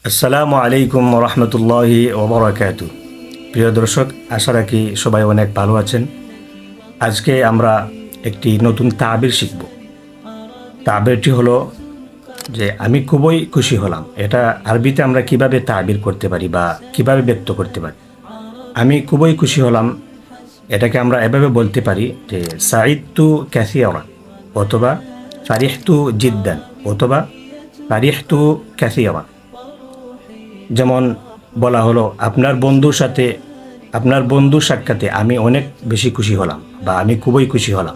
আসসালামু আলাইকুম রহমতুল্লাহি ওবরাকাতু। প্রিয় দর্শক, আশা রাখি সবাই অনেক ভালো আছেন। আজকে আমরা একটি নতুন তাবির শিখব। তাবিরটি হলো যে আমি খুবই খুশি হলাম। এটা আরবিতে আমরা কিভাবে তাবির করতে পারি বা কিভাবে ব্যক্ত করতে পারি। আমি খুবই খুশি হলাম, এটাকে আমরা এভাবে বলতে পারি যে সাইদতু কাসিরান অথবা ফারিহতু জিদ্দান অথবা ফারিহতু কাসিরান। যেমন বলা হলো আপনার বন্ধুর সাক্ষাতে আমি অনেক বেশি খুশি হলাম বা আমি খুবই খুশি হলাম।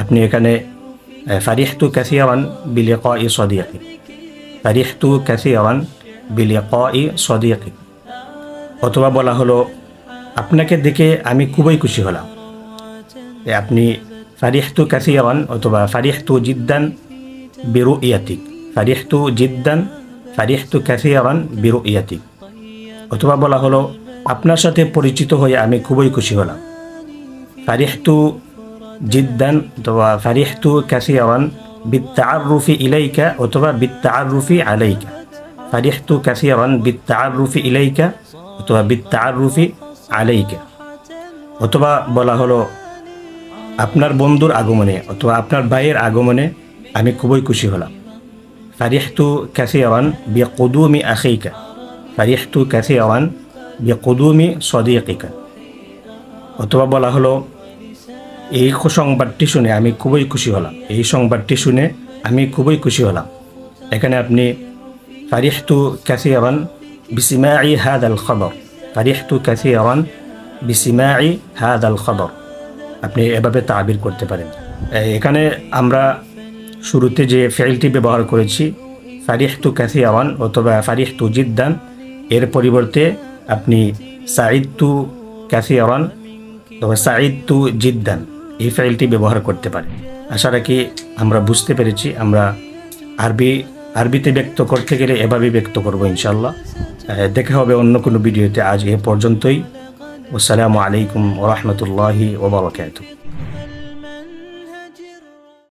আপনি এখানে ফারিহতু কাসিরান বিলিকাই সাদিকি, ফারিহতু কাসিরান বিলিকাই সাদিকি। অথবা বলা হলো আপনাকে দেখে আমি খুবই খুশি হলাম। আপনি ফারিহতু কাসিরান অথবা ফারিহতু জিদ্দান বিরুইয়াতিক, ফারিহতু জিদ্দান ফারিহতু কাসিরান বিরুইয়াতিক। অথবা বলা হলো আপনার সাথে পরিচিত হয়ে আমি খুবই খুশি হলাম। ফারিহতু জিদ্দান অথবা ফারিহতু কাসিরান বিত্তাআরুফি ইলাইকা অথবা বিত্তাআরুফি আলাইকা, ফারিহতু কাসিরান বিত্তাআরুফি ইলাইকা অথবা বিত্তাআরুফি আলাইকা। অথবা বলা হলো আপনার বন্ধুর আগমনে অথবা আপনার ভাইয়ের আগমনে আমি খুবই খুশি হলাম। ফারিহতু কাসিরান বিকুদুমি আখিকা, ফারিহতু কাসিরান বিকুদুমি সাদিকিকা। অথবা বলা হলো এই সংবাদটি শুনে আমি খুবই খুশি হলাম, এই সংবাদটি শুনে আমি খুবই খুশি হলাম। এখানে আপনি ফারিহতু কাসিরান বিসিমাই হাদাল খবর, ফারিহতু কাসিরান বিসিমাই হাদাল খবর। আপনি এভাবে তাবির করতে পারেন। এখানে আমরা শুরুতে যে ফেলটি ব্যবহার করেছি ফারিহতু কাসিরান অথবা ফারিহতু জিদ্দান, এর পরিবর্তে আপনি সাইদতু কাসিরান অথবা সাইদতু জিদ্দান এই ফেলটি ব্যবহার করতে পারেন। আশা রাখি আমরা বুঝতে পেরেছি। আমরা আরবিতে ব্যক্ত করতে গেলে এভাবে ব্যক্ত করব ইনশাল্লাহ। দেখা হবে অন্য কোনো ভিডিওতে। আজ এ পর্যন্তই। আসসালামু আলাইকুম ওয়া রাহমাতুল্লাহি ওয়া বারাকাতুহু।